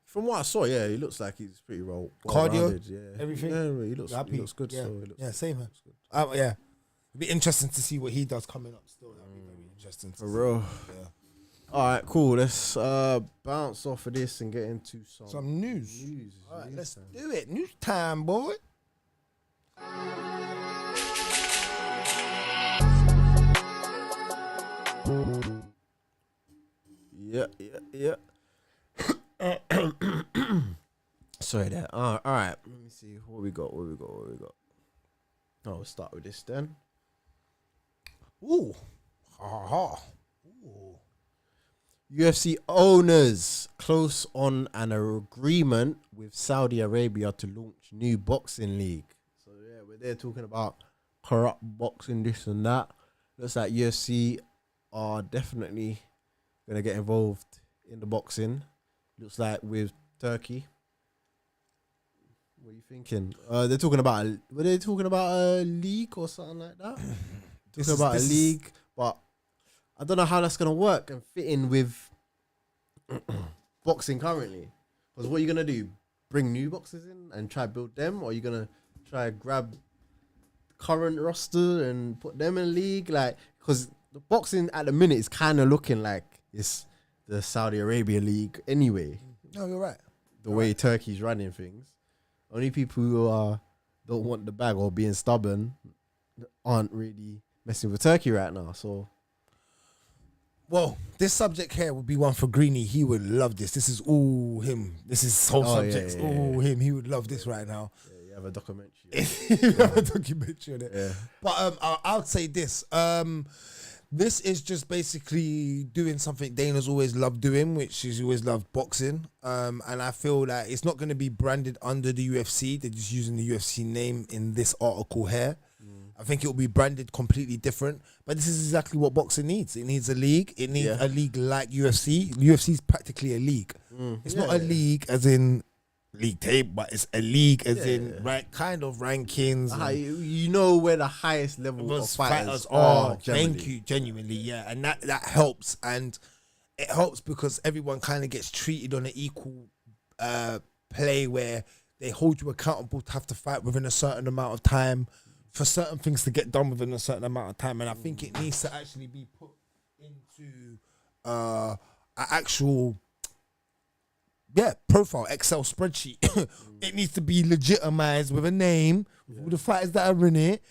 From what I saw, yeah, he looks like he's pretty well cardio, rounded, yeah. everything. Yeah, he looks good. Yeah, So same here. Yeah, it'd be interesting to see what he does coming up. Still, that'd be very interesting. For real. Yeah. All right, cool. Let's bounce off of this and get into some news. All right, let's do it. News time, boy. Yeah. Sorry there. All right. Let me see what we got. Oh, we'll start with this then. Ooh. Ooh. UFC owners close on an agreement with Saudi Arabia to launch new boxing league. So yeah, we're there talking about corrupt boxing, this and that. Looks like UFC are definitely gonna get involved in the boxing. Looks like with Turkey. What are you thinking? They're talking about a league or something like that? Talking about a league, but I don't know how that's gonna work and fit in with boxing currently. Because what are you gonna do? Bring new boxers in and try build them, or are you gonna try grab current roster and put them in a league? Like, because the boxing at the minute is kind of looking like it's the Saudi Arabia league anyway. No, you're right. The way Turkey's running things, only people who don't want the bag or being stubborn aren't really messing with Turkey right now. So. Well, this subject here would be one for Greeny. He would love this. This is all him. This is whole subjects. All him. He would love this right now. Yeah, you have a documentary. You have a documentary on it. Yeah. But I would say this. This is just basically doing something Dana's always loved doing, which is always loved boxing. And I feel that it's not going to be branded under the UFC. They're just using the UFC name in this article here. I think it will be branded completely different, but this is exactly what boxing needs. It needs a league. It needs a league like UFC. UFC is practically a league. It's not a league as in league table, but it's a league as in kind of rankings. You know where the highest level of fighters are. Thank you, genuinely, yeah, and that helps, and it helps because everyone kind of gets treated on an equal play where they hold you accountable to have to fight within a certain amount of time. For certain things to get done within a certain amount of time, and I think it needs to actually be put into an actual profile Excel spreadsheet. It needs to be legitimized with a name, with all the fighters that are in it.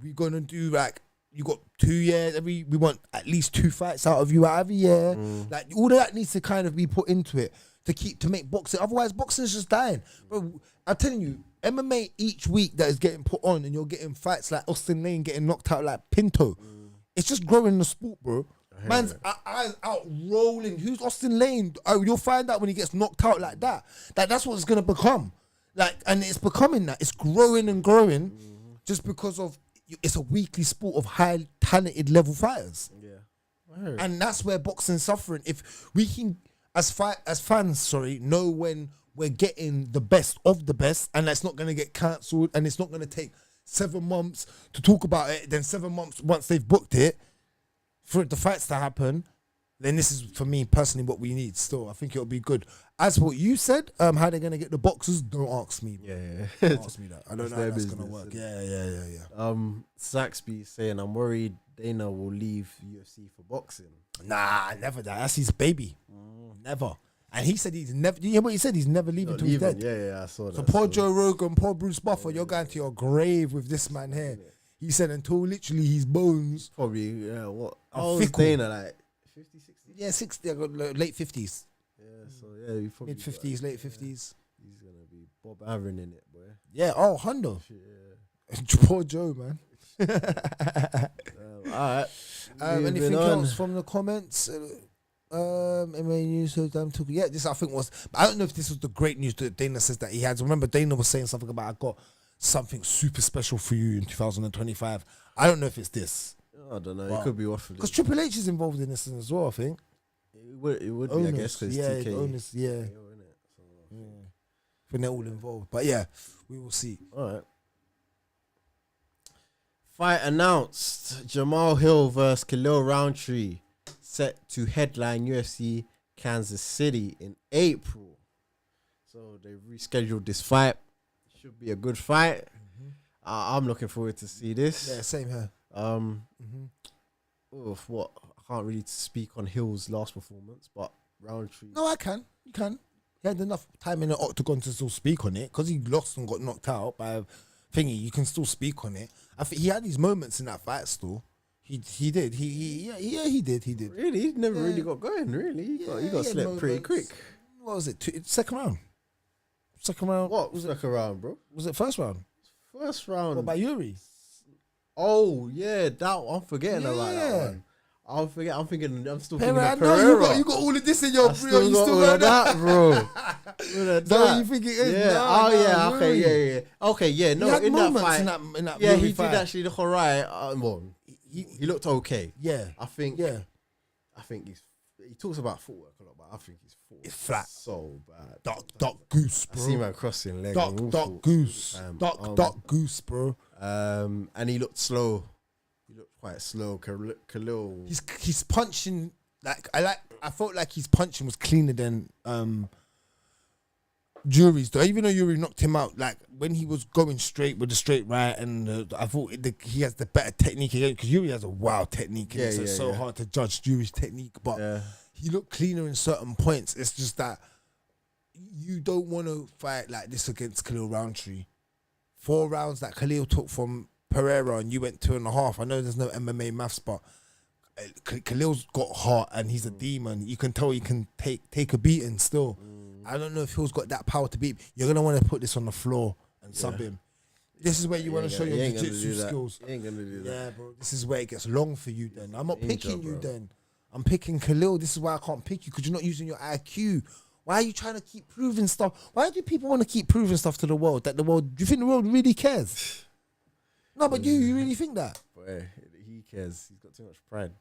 We're gonna do like you got 2 years. We want at least 2 fights out of you out every year. Like all of that needs to kind of be put into it to make boxing. Otherwise, boxing is just dying. Bro, I'm telling you. MMA each week that is getting put on and you're getting fights like Austin Lane getting knocked out like Pinto. It's just growing the sport, bro. Man's eyes out rolling. Who's Austin Lane? You'll find out when he gets knocked out like that. That's what it's going to become. And it's becoming that. It's growing and growing just because of it's a weekly sport of high talented level fighters. Yeah. And that's where boxing's suffering. If we can, as fans, know when we're getting the best of the best, and that's not going to get cancelled, and it's not going to take 7 months to talk about it, then 7 months once they've booked it for the fights to happen, then this is for me personally what we need. Still, I think it'll be good. As for what you said, how they're gonna get the boxers? Don't ask me. Bro. Yeah. Don't ask me that. I don't It's know how their that's gonna business, work. innit? Yeah. Saxby saying, I'm worried Dana will leave UFC for boxing. Nah, never that. That's his baby. Never. And he said he's never. You hear what he said? He's never leaving till he's dead. Yeah, I saw that. So poor Joe Rogan, poor Bruce Buffer, you're going to your grave with this man here. He said until literally his bones. Probably, what? are Oh, fickle. Dana, like 50, 60? Yeah, 60, late 50s. Yeah, so yeah, he probably Mid 50s, late 50s. He's going to be Bob Aaron in it, boy. Yeah, Hondo. Yeah. Poor Joe, man. All right. Anything else from the comments? MMA news, so damn took. Yeah, this I think was. I don't know if this was the great news that Dana says that he had. Remember, Dana was saying something about I got something super special for you in 2025. I don't know if it's this. I don't know. It could be waffling. Because Triple H is involved in this as well, I think. It would be, I guess, because yeah, TK. owners, yeah. innit? So, I think they're all involved. But yeah, we will see. all right. Fight announced. Jamal Hill versus Khalil Rountree set to headline UFC Kansas City in April. So they rescheduled this fight. Should be a good fight. I'm looking forward to see this. Yeah, same here. What? I can't really speak on Hill's last performance, but Rountree. No, I can. You can. He had enough time in the octagon to still speak on it because he lost and got knocked out by thingy. You can still speak on it. I think he had his moments in that fight still. He did. He did. Really? He never really got going, really. He got had slept pretty moments. quick. What was it? Second round. What was second round, bro? Was it first round? First round. What, by Yuri? Oh, yeah, that I'm forgetting about that Yeah. one. I'm still thinking I of know Pereira. you got all of this in your I bro. You got still all got of that, bro. All of No, that. you think it is? Yeah. No, Okay. Yuri. Yeah. Okay. Yeah. No. He had In that moments fight, in that yeah, Yuri he fight. did actually look alright. Well, he looked okay. Yeah. I think. Yeah. I think he talks about footwork a lot, but I think his footwork It's flat. so bad. Duck goose, I bro. see man crossing leg. and all Duck sorts. goose. Duck goose, bro. And he looked slow. He looked quite slow. Khalil. He's punching I felt like his punching was cleaner than Yuri's though. Even though Yuri knocked him out, like when he was going straight with the straight right, and I thought he has the better technique because Yuri has a wild technique. And it's so hard to judge Yuri's technique, but he looked cleaner in certain points. It's just that you don't want to fight like this against Khalil Rountree. 4 rounds that Khalil took from Pereira and you went 2.5. I know there's no MMA maths, but Khalil's got heart and he's a demon. You can tell he can take a beating still. I don't know if Hill's got that power to beat. You're going to want to put this on the floor and sub him. This is where you want to show your jiu-jitsu skills. You ain't going to do that. Yeah, bro. This is where it gets long for you then. I'm not picking you then. I'm picking Khalil. This is why I can't pick you because you're not using your IQ. Why are you trying to keep proving stuff? Why do people want to keep proving stuff to the world? Do you think the world really cares? No, but you really think that? Boy, he cares. He's got too much pride.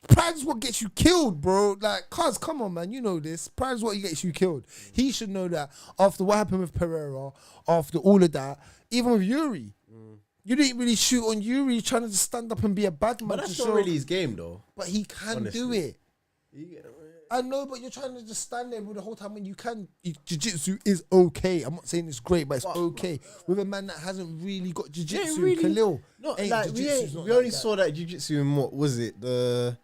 Pride's what gets you killed, bro. Like, cuz, come on, man. You know this. Pride's what gets you killed. He should know that after what happened with Pereira, after all of that, even with Yuri, you didn't really shoot on Yuri. You're trying to just stand up and be a bad man. But that's not really his game, though. But he can do Honestly. it. I know, but you're trying to just stand there with the whole time when you can. Jiu-jitsu is okay. I'm not saying it's great, but it's okay. With a man that hasn't really got jiu-jitsu, really, Khalil. No, like, we only saw that jiu-jitsu in what was it? The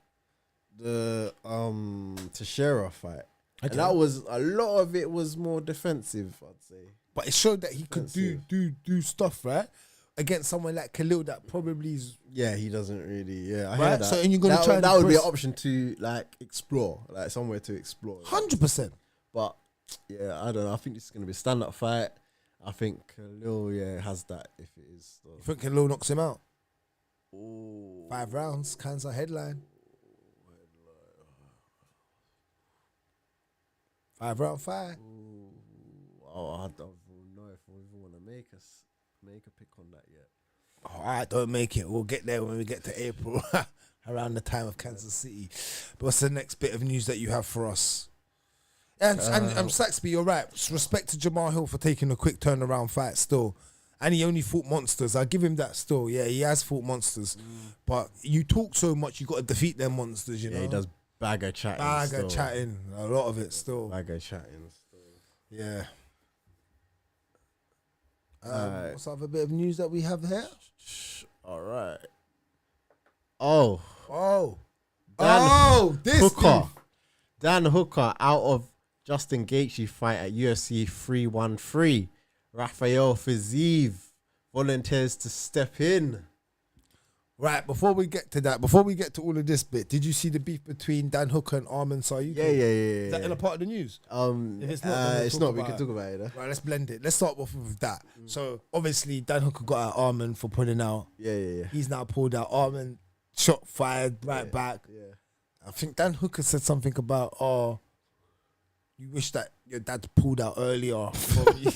Teixeira fight. And that was a lot of it was more defensive, I'd say. But it showed that he could do stuff, right? Against someone like Khalil that probably is. Yeah, he doesn't really. Yeah, I Right? heard that. So, and you're gonna try. That would be an option to like explore, like somewhere to explore. 100%. But yeah, I don't know. I think this is gonna be a stand-up fight. I think Khalil, has that. If it is, so. You think Khalil knocks him out? Ooh. 5 rounds, Kansas headline. 5-round fight. I don't know if we even want to make a pick on that yet. All right, don't make it. We'll get there when we get to April, around the time of Kansas City. But what's the next bit of news that you have for us? And Saxby, you're right. Respect to Jamal Hill for taking a quick turnaround fight still. And he only fought monsters. I give him that still. Yeah, he has fought monsters. But you talk so much, you got to defeat them monsters, you know? He does Bag of chatting. Bag of chatting. A lot of it still. Bag of chatting. Yeah. What's other bit of news that we have here? All right. This Hooker. beef. Dan Hooker out of Justin Gaethje fight at UFC 313. Rafael Fiziev volunteers to step in. Right, before we get to that, before we get to all of this bit, did you see the beef between Dan Hooker and Arman Sayuki? Yeah. Is that in a part of the news? If it's not, then it's not. We can talk about it. Right, let's blend it. Let's start off with that. So obviously Dan Hooker got out Arman for pulling out. Yeah. He's now pulled out. Arman shot fired back. Yeah. I think Dan Hooker said something about, you wish that your dad pulled out earlier. For me.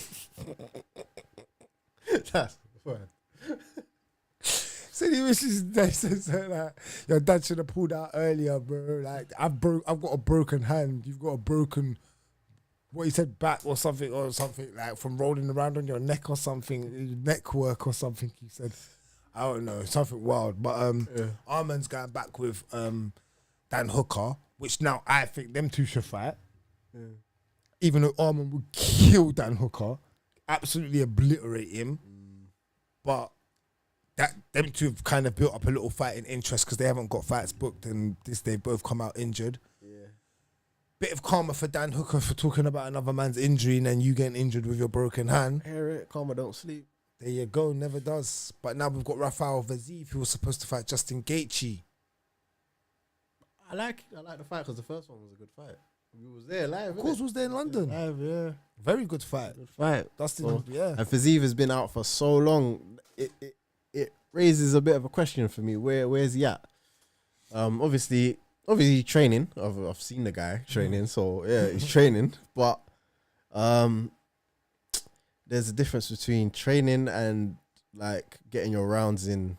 That's fine. Said he wishes they said that your dad should have pulled out earlier, bro. Like I've got a broken hand. You've got a broken, what he said, back or something like from rolling around on your neck or something, neck work or something. He said, I don't know, something wild. But Arman's going back with Dan Hooker, which now I think them two should fight. Yeah. Even though Arman would kill Dan Hooker, absolutely obliterate him, but. Them two have kind of built up a little fighting interest because they haven't got fights booked and they both come out injured. Yeah. Bit of karma for Dan Hooker for talking about another man's injury and then you getting injured with your broken hand. Hear it, karma don't sleep. There you go, never does. But now we've got Rafael Fiziev who was supposed to fight Justin Gaethje. I like the fight because the first one was a good fight. We was there live. Of course, was there in London. Live, yeah. Very good fight. Good fight. Dustin, yeah. And Fiziev has been out for so long. It raises a bit of a question for me. Where's he at? Obviously training. I've seen the guy training, so yeah, he's training. But there's a difference between training and like getting your rounds in,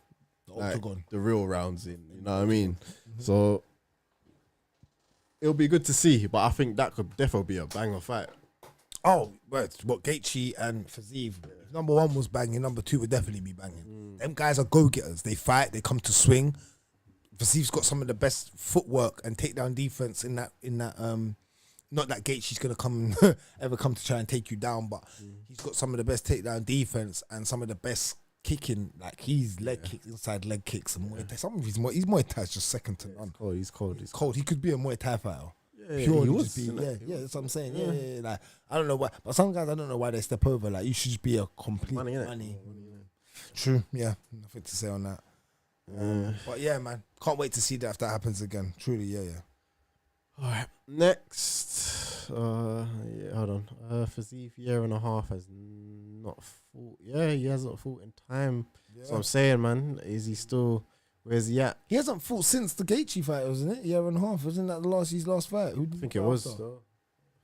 like, the real rounds in. You know what I mean? Mm-hmm. So it'll be good to see. But I think that could definitely be a banger fight. Oh, what Gaethje and Fiziev. If number one was banging, number two would definitely be banging. Them guys are go-getters. They fight, they come to swing. Fiziev's got some of the best footwork and takedown defense in that not that Gaethje's gonna ever come to try and take you down, but he's got some of the best takedown defense and some of the best kicking. Like he's leg kicks, inside leg kicks, and Muay Thai. Some of his Muay Thai is just second to none. He's cold. He could be a Muay Thai fighter. Purely he was, that's what I'm saying. Yeah. Like I don't know why, but some guys I don't know why they step over. Like you should just be a complete money. True, yeah, nothing to say on that. But yeah, man, can't wait to see that if that happens again. Truly, yeah. All right, next, hold on. Fiziev 1.5 has not fought. Yeah, he hasn't fought in time. Yeah. So I'm saying, man, is he still? Where's he at? He hasn't fought since the Gaethje fight, wasn't it? 1.5. Wasn't that his last fight? I think it was. I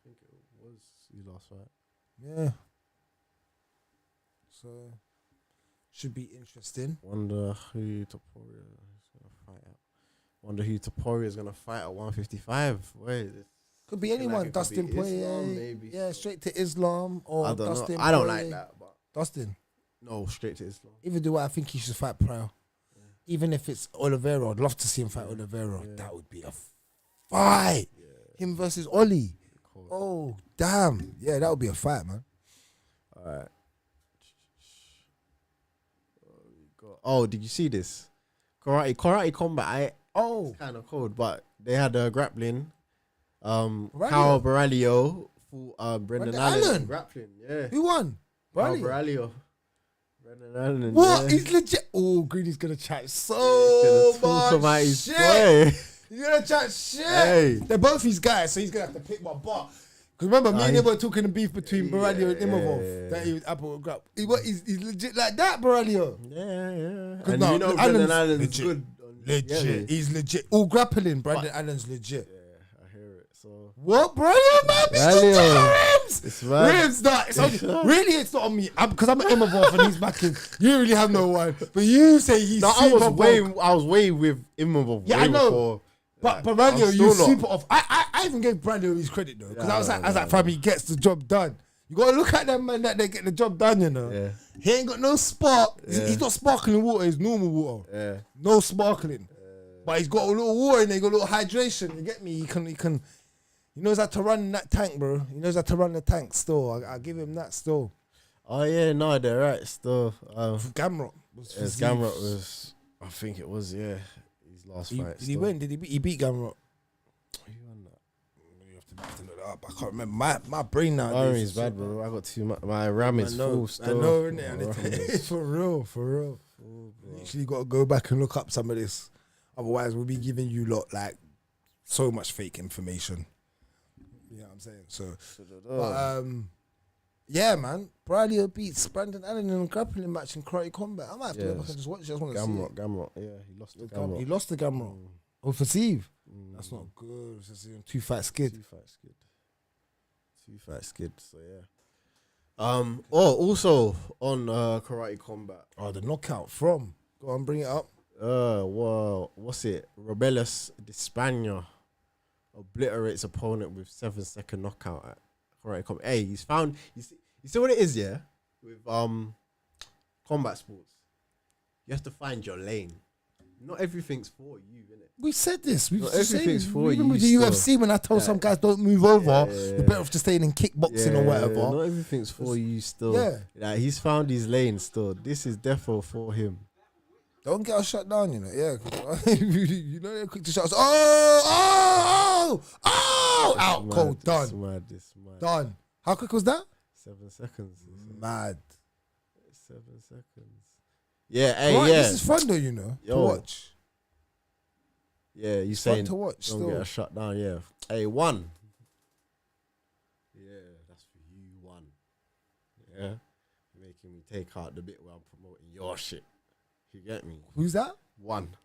think it was his last fight. Yeah. So should be interesting. Wonder who Topuria is gonna fight at. Wonder who Topuria is gonna fight at 155. Wait, could be anyone. Like Dustin Poirier, maybe. Yeah, straight to Islam or I don't Dustin. know. I don't like that, but Dustin. No, straight to Islam. Even though I think he should fight Pryor. Even if it's Oliveira, I'd love to see him fight Oliveira. Yeah. That would be a fight. Yeah. Him versus Oli. Cool. Oh, damn. Yeah, that would be a fight, man. All right. Oh, did you see this? Karate Combat. It's kind of cold, but they had grappling. Kyle Barlow fought Brendan Allen. Grappling, yeah. Who won? Kyle Barlow. What? Yeah. He's legit. Oh, Greeny's gonna chat so much shit. He's gonna chat shit. Hey. They're both his guys, so he's gonna have to pick my butt. Because remember, me and him were talking the beef between Barlow and Imavov. That he was Apple and Grab. He's legit like that, Barlow. Yeah. And you know Brendan Allen's legit. Good. Legit. He's legit. All grappling, Brendan Allen's legit. So what, bro? Rimz. It's not on me because I'm an Imavov and he's backing. You really have no one, but you say he's. No, I was way with Imavov. Yeah, I know. But Barlow, you super off. I even gave Barlow his credit though, because I was like, fam, he gets the job done. You gotta look at them man that they get the job done, you know. Yeah. He ain't got no spark. He's not sparkling water. It's normal water. Yeah. No sparkling. But he's got a little water in there, he got a little hydration. You get me? He knows how to run that tank, bro. He knows how to run the tank still. I give him that still. Oh yeah, no, they're right still. Gamrot was Gamrot was, I think it was, yeah, his last fight. Did he win? Did he beat Gamrot? He won that. You have to look that up. I can't remember. My brain now. My is bad, bro. I got too much. My RAM is full still. I know, innit? For real. You literally got to go back and look up some of this. Otherwise, we'll be giving you lot like so much fake information. You know what I'm saying? So, yeah, man. Barlow beats Brandon Allen in a grappling match in Karate Combat. I might have to go back and just watch it. I just want to see it. Gamrot, yeah, he lost to Gamrot. He lost to Gamrot. Oh, Fiziev. That's not good. It's just 2 fight skid. 2 fight skid. So yeah. Also on Karate Combat. Oh, the knockout from. Go on, bring it up. Well, what's it? Rebellious D'Espagna obliterates opponent with 7-second knockout at Karate Combat. Hey, he's found. You see what it is, yeah? With combat sports, you have to find your lane. Not everything's for you, innit? We said this. We've Not everything's for you. With the UFC when I told some guys don't move over, you're better off just staying in kickboxing or whatever. Not everything's for you still. Yeah. Like, he's found his lane still. This is defo for him. Don't get us shut down, you know. Yeah, you know they're quick to shut us. Oh! Out, cold, done. This mad. Done. How quick was that? 7 seconds. Mad. 7 seconds. Yeah, hey, right, yeah. This is fun though, you know, to watch. Yeah, you saying to watch, don't still. get us shut down, yeah. Hey, 1. Yeah, that's for you, 1. Yeah. Making me take out the bit where I'm promoting your shit. You get me? Who's that? 1.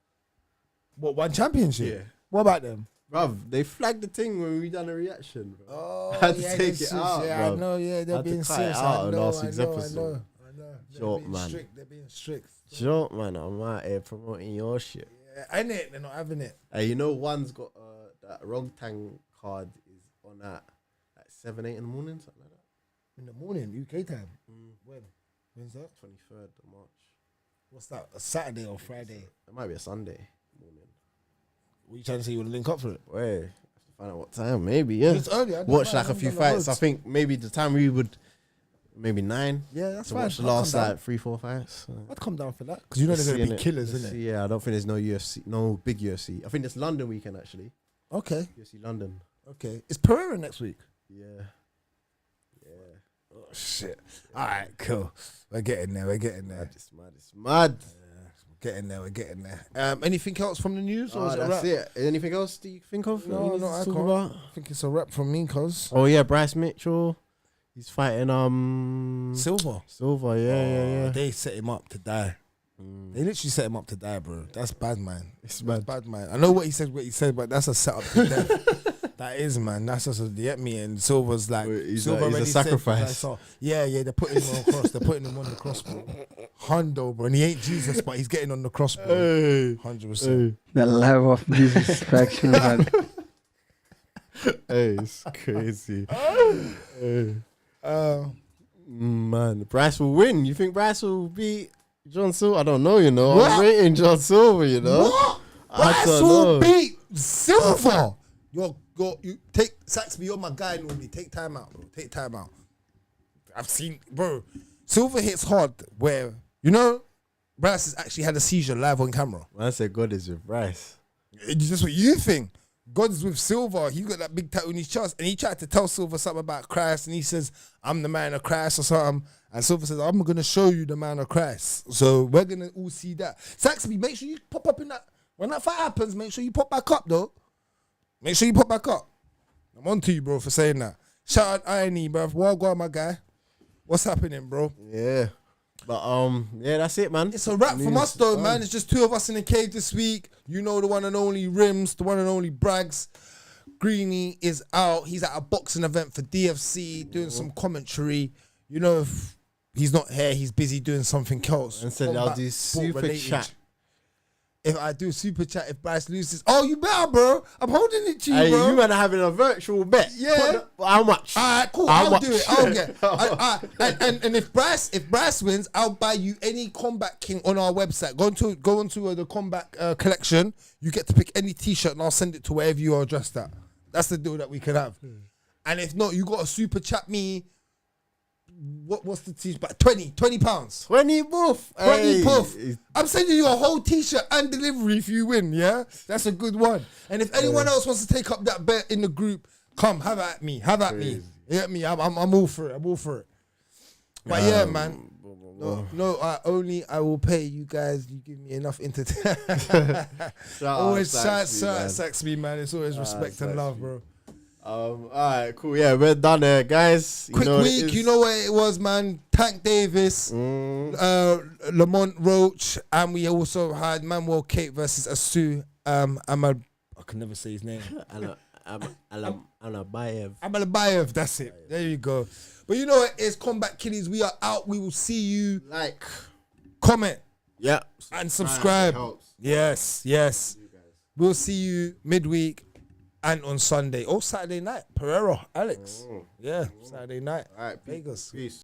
What, 1 championship? Yeah. What about them? Bruv, they flagged the thing when we done a reaction, bro. Oh, I had to take it out, yeah, bruv. I know, yeah, they're I had to being cut it serious. out I on know, last week's episode. I know. Joke, man. They're being strict. Joke, man. I'm out here promoting your shit. Yeah, ain't it? They're not having it. Hey, you know, 1's got that wrong tang card is on at 7, 8 in the morning, something like that. In the morning, UK time. When? When's that? 23rd of March. What's that? A Saturday or Friday? It might be a Sunday morning. What are you trying to say? You want to link up for it? Wait, have to find out what time. Maybe, yeah. It's early. Watch like a few fights. I think maybe the time we would, maybe 9. Yeah, that's to fine. watch the last like 3-4 fights. I'd come down for that because you know they're gonna be killers, isn't it? Yeah, I don't think there's no UFC, no big UFC. I think it's London weekend actually. Okay. UFC London. Okay. It's Pereira next week. Yeah. Oh shit. All right, cool. We're getting there. It's mad. We're getting there. Anything else from the news? Or is it a That's wrap? it. Anything else do you think of? No, I can't. I think it's a wrap from me, cuz. Oh yeah, Bryce Mitchell. He's fighting Silver. Yeah. They set him up to die. They literally set him up to die, bro. That's bad, man. It's That's bad, man. I know what he said, but that's a setup to death. That is, man. That's just a get me. And Silver's like, He's Silver a already sacrifice. said, yeah, they're putting him on the cross. They're putting him on the cross, bro. Hundo, bro. And he ain't Jesus, but he's getting on the cross, bro. 100%. The level of disrespect, man. Hey, it's crazy. Man, Bryce will win. You think Bryce will beat John Silver? I don't know, you know. What? I'm rating John Silver, you know. What? I Bryce don't will know. beat Silver. You take Saxby, you're my guy normally. Take time out, bro. Take time out. I've seen, bro. Silver hits hard where, you know, Bryce has actually had a seizure live on camera. Man, I said God is with Bryce. It's just what you think. God's with Silver. He's got that big tattoo on his chest. And he tried to tell Silver something about Christ. And he says, I'm the man of Christ or something. And Silver says, I'm going to show you the man of Christ. So we're going to all see that. Saxby, make sure you pop up in that. When that fight happens, make sure you pop back up, though. Make sure you pop back up. I'm on to you, bro, for saying that. Shout out INE, bro. Well, go on, my guy. What's happening, bro? Yeah. But, yeah, that's it, man. It's a wrap from us, though, man. It's just 2 of us in the cave this week. You know the one and only Rimz, the one and only Bragz. Greeny is out. He's at a boxing event for DFC, doing some commentary. You know, if he's not here, he's busy doing something else. And said I'll do super sport-related. chat. if I do super chat if Bryce loses. Oh, you better, bro. I'm holding it to you, Hey, bro. you man are having a virtual bet. Yeah. How much? All right, cool. How I'll much? do it. I'll get. And if Bryce wins, I'll buy you any Kombat King on our website. Go onto the Kombat collection. You get to pick any T-shirt, and I'll send it to wherever you are dressed at. That's the deal that we can have. And if not, you got to super chat me. What's the T-shirt? But 20 pounds. 20 buff. 20 puff. I'm sending you a whole T-shirt and delivery if you win, yeah? That's a good one. And if anyone else wants to take up that bet in the group, come, have at me. Have at me. You get me? I'm all for it. I'm all for it. But yeah, man. No, only I will pay you guys. You give me enough entertainment. Always sax me, man. It's always respect and love, bro. All right, cool. Yeah, we're done there, guys. Quick week, you know what it was, man. Tank Davis, Lamont Roach, and we also had Manuel Kape versus Asu. I can never say his name. Almabayev. That's it. There you go. But you know what? It's Combat Kiddies. We are out. We will see you. Like, comment, yeah, and subscribe. Yes. We'll see you midweek. And on Sunday, Saturday night, Pereira, Alex. Yeah, Saturday night. All right, Vegas. Peace.